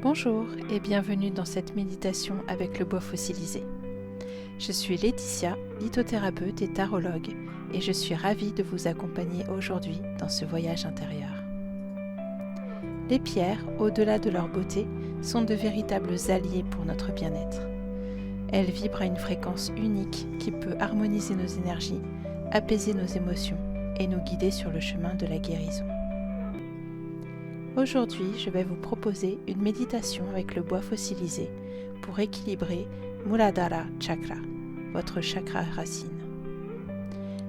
Bonjour et bienvenue dans cette méditation avec le bois fossilisé. Je suis Laetitia, lithothérapeute et tarologue, et je suis ravie de vous accompagner aujourd'hui dans ce voyage intérieur. Les pierres, au-delà de leur beauté, sont de véritables alliés pour notre bien-être. Elles vibrent à une fréquence unique qui peut harmoniser nos énergies, apaiser nos émotions et nous guider sur le chemin de la guérison. Aujourd'hui, je vais vous proposer une méditation avec le bois fossilisé pour équilibrer Muladhara Chakra, votre chakra racine.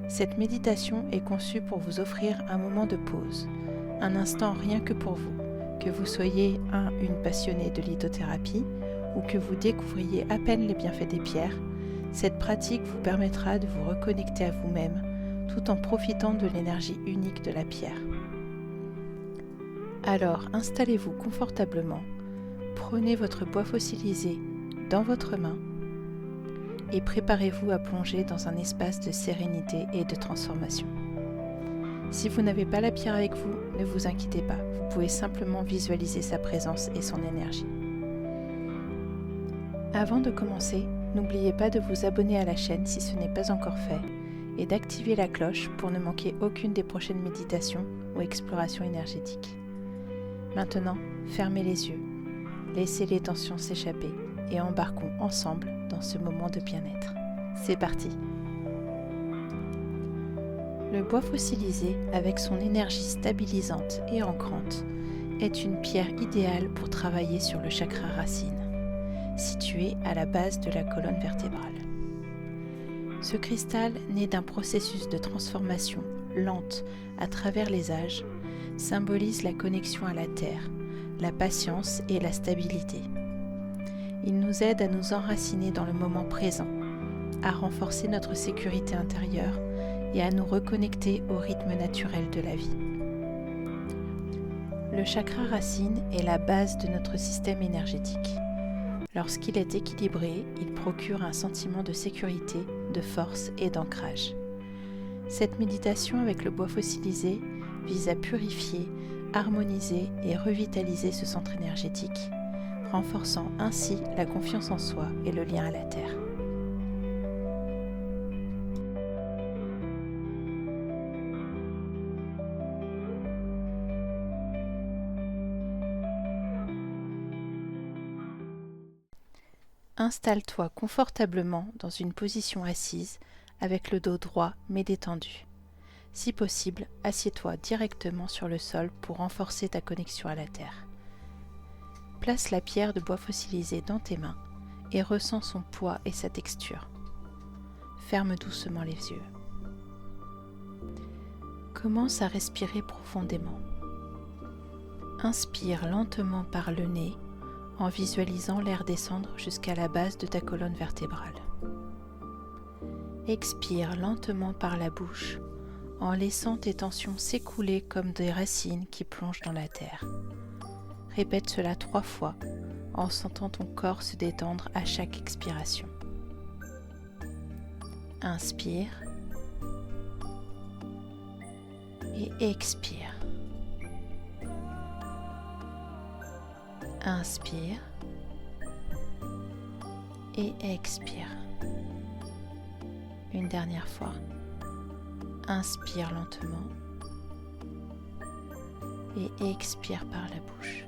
Cette méditation est conçue pour vous offrir un moment de pause, un instant rien que pour vous, que vous soyez une passionnée de lithothérapie ou que vous découvriez à peine les bienfaits des pierres. Cette pratique vous permettra de vous reconnecter à vous-même tout en profitant de l'énergie unique de la pierre. Alors installez-vous confortablement, prenez votre bois fossilisé dans votre main et préparez-vous à plonger dans un espace de sérénité et de transformation. Si vous n'avez pas la pierre avec vous, ne vous inquiétez pas, vous pouvez simplement visualiser sa présence et son énergie. Avant de commencer, n'oubliez pas de vous abonner à la chaîne si ce n'est pas encore fait et d'activer la cloche pour ne manquer aucune des prochaines méditations ou explorations énergétiques. Maintenant, fermez les yeux, laissez les tensions s'échapper et embarquons ensemble dans ce moment de bien-être. C'est parti! Le bois fossilisé, avec son énergie stabilisante et ancrante, est une pierre idéale pour travailler sur le chakra racine, situé à la base de la colonne vertébrale. Ce cristal, né d'un processus de transformation lente à travers les âges, symbolise la connexion à la terre, la patience et la stabilité. Il nous aide à nous enraciner dans le moment présent, à renforcer notre sécurité intérieure et à nous reconnecter au rythme naturel de la vie. Le chakra racine est la base de notre système énergétique. Lorsqu'il est équilibré, il procure un sentiment de sécurité, de force et d'ancrage. Cette méditation avec le bois fossilisé vise à purifier, harmoniser et revitaliser ce centre énergétique, renforçant ainsi la confiance en soi et le lien à la terre. Installe-toi confortablement dans une position assise avec le dos droit mais détendu. Si possible, assieds-toi directement sur le sol pour renforcer ta connexion à la terre. Place la pierre de bois fossilisé dans tes mains et ressens son poids et sa texture. Ferme doucement les yeux. Commence à respirer profondément. Inspire lentement par le nez en visualisant l'air descendre jusqu'à la base de ta colonne vertébrale. Expire lentement par la bouche en laissant tes tensions s'écouler comme des racines qui plongent dans la terre. Répète cela 3 fois en sentant ton corps se détendre à chaque expiration. Inspire et expire. Inspire et expire. Une dernière fois. Inspire lentement et expire par la bouche.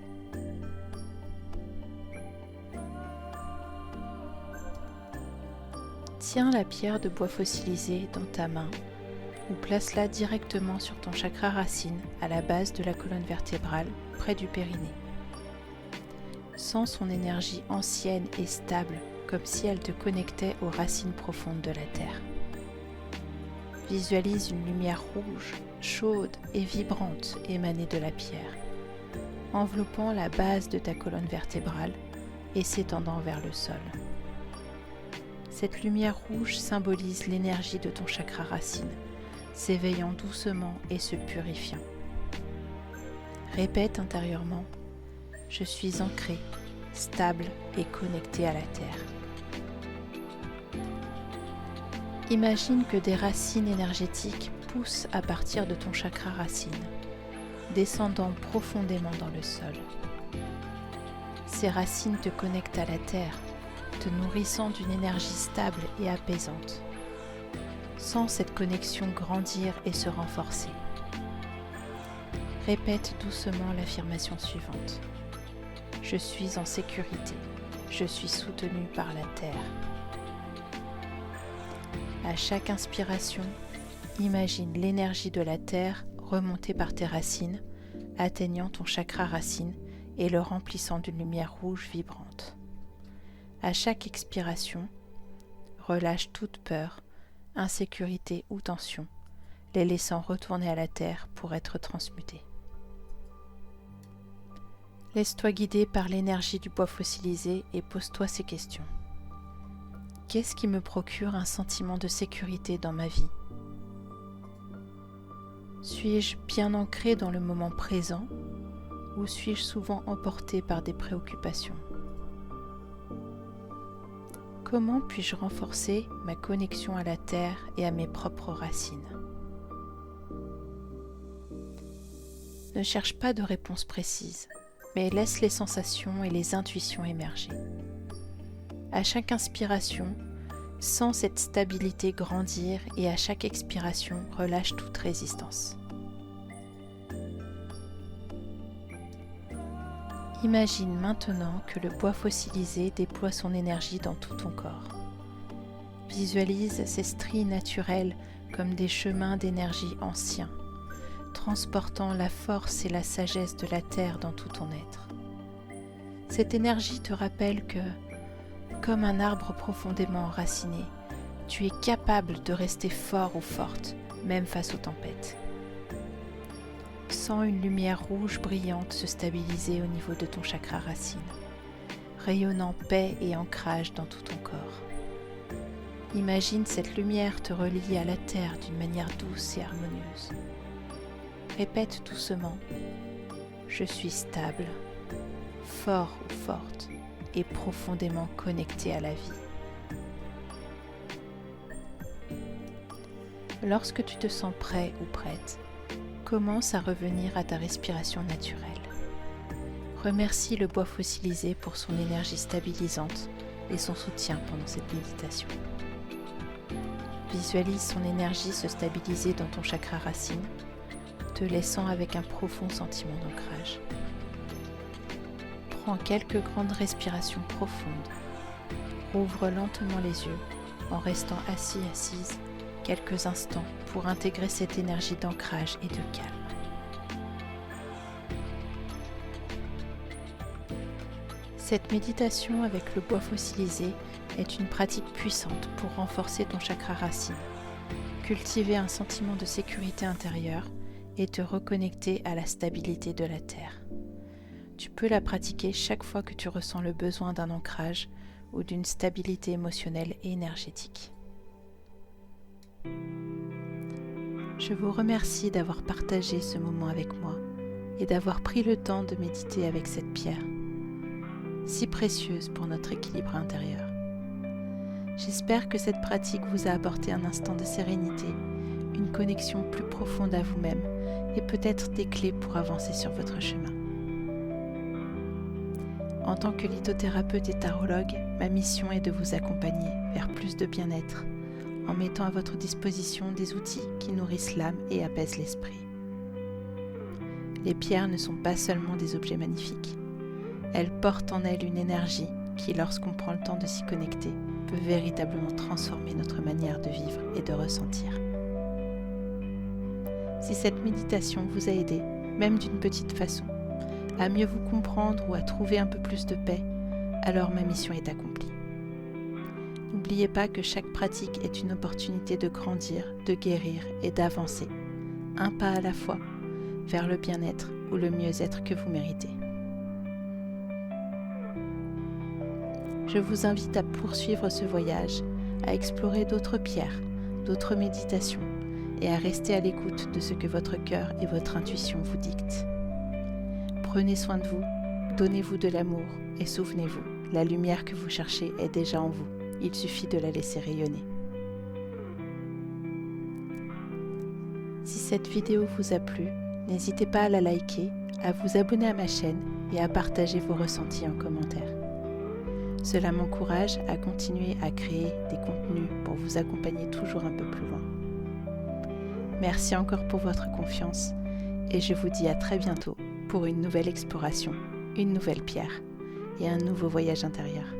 Tiens la pierre de bois fossilisé dans ta main ou place-la directement sur ton chakra racine à la base de la colonne vertébrale, près du périnée. Sens son énergie ancienne et stable, comme si elle te connectait aux racines profondes de la terre. Visualise une lumière rouge, chaude et vibrante émanée de la pierre, enveloppant la base de ta colonne vertébrale et s'étendant vers le sol. Cette lumière rouge symbolise l'énergie de ton chakra racine, s'éveillant doucement et se purifiant. Répète intérieurement « Je suis ancré, stable et connecté à la terre ». Imagine que des racines énergétiques poussent à partir de ton chakra racine, descendant profondément dans le sol. Ces racines te connectent à la terre, te nourrissant d'une énergie stable et apaisante. Sens cette connexion grandir et se renforcer. Répète doucement l'affirmation suivante. Je suis en sécurité. Je suis soutenu par la terre. À chaque inspiration, imagine l'énergie de la terre remonter par tes racines, atteignant ton chakra racine et le remplissant d'une lumière rouge vibrante. À chaque expiration, relâche toute peur, insécurité ou tension, les laissant retourner à la terre pour être transmutés. Laisse-toi guider par l'énergie du bois fossilisé et pose-toi ces questions. Qu'est-ce qui me procure un sentiment de sécurité dans ma vie ? Suis-je bien ancré dans le moment présent ou suis-je souvent emporté par des préoccupations ? Comment puis-je renforcer ma connexion à la terre et à mes propres racines ? Ne cherche pas de réponse précise, mais laisse les sensations et les intuitions émerger. À chaque inspiration, sens cette stabilité grandir et à chaque expiration, relâche toute résistance. Imagine maintenant que le bois fossilisé déploie son énergie dans tout ton corps. Visualise ces stries naturelles comme des chemins d'énergie anciens, transportant la force et la sagesse de la terre dans tout ton être. Cette énergie te rappelle que, comme un arbre profondément enraciné, tu es capable de rester fort ou forte, même face aux tempêtes. Sens une lumière rouge brillante se stabiliser au niveau de ton chakra racine, rayonnant paix et ancrage dans tout ton corps. Imagine cette lumière te relier à la terre d'une manière douce et harmonieuse. Répète doucement « Je suis stable, fort ou forte et profondément connecté à la vie ». Lorsque tu te sens prêt ou prête, commence à revenir à ta respiration naturelle. Remercie le bois fossilisé pour son énergie stabilisante et son soutien pendant cette méditation. Visualise son énergie se stabiliser dans ton chakra racine, te laissant avec un profond sentiment d'ancrage. Prends quelques grandes respirations profondes. Ouvre lentement les yeux en restant assise quelques instants pour intégrer cette énergie d'ancrage et de calme. Cette méditation avec le bois fossilisé est une pratique puissante pour renforcer ton chakra racine, cultiver un sentiment de sécurité intérieure et te reconnecter à la stabilité de la terre. Tu peux la pratiquer chaque fois que tu ressens le besoin d'un ancrage ou d'une stabilité émotionnelle et énergétique. Je vous remercie d'avoir partagé ce moment avec moi et d'avoir pris le temps de méditer avec cette pierre, si précieuse pour notre équilibre intérieur. J'espère que cette pratique vous a apporté un instant de sérénité, une connexion plus profonde à vous-même et peut-être des clés pour avancer sur votre chemin. En tant que lithothérapeute et tarologue, ma mission est de vous accompagner vers plus de bien-être, en mettant à votre disposition des outils qui nourrissent l'âme et apaisent l'esprit. Les pierres ne sont pas seulement des objets magnifiques. Elles portent en elles une énergie qui, lorsqu'on prend le temps de s'y connecter, peut véritablement transformer notre manière de vivre et de ressentir. Si cette méditation vous a aidé, même d'une petite façon, à mieux vous comprendre ou à trouver un peu plus de paix, alors ma mission est accomplie. N'oubliez pas que chaque pratique est une opportunité de grandir, de guérir et d'avancer, un pas à la fois, vers le bien-être ou le mieux-être que vous méritez. Je vous invite à poursuivre ce voyage, à explorer d'autres pierres, d'autres méditations et à rester à l'écoute de ce que votre cœur et votre intuition vous dictent. Prenez soin de vous, donnez-vous de l'amour et souvenez-vous, la lumière que vous cherchez est déjà en vous. Il suffit de la laisser rayonner. Si cette vidéo vous a plu, n'hésitez pas à la liker, à vous abonner à ma chaîne et à partager vos ressentis en commentaire. Cela m'encourage à continuer à créer des contenus pour vous accompagner toujours un peu plus loin. Merci encore pour votre confiance et je vous dis à très bientôt pour une nouvelle exploration, une nouvelle pierre et un nouveau voyage intérieur.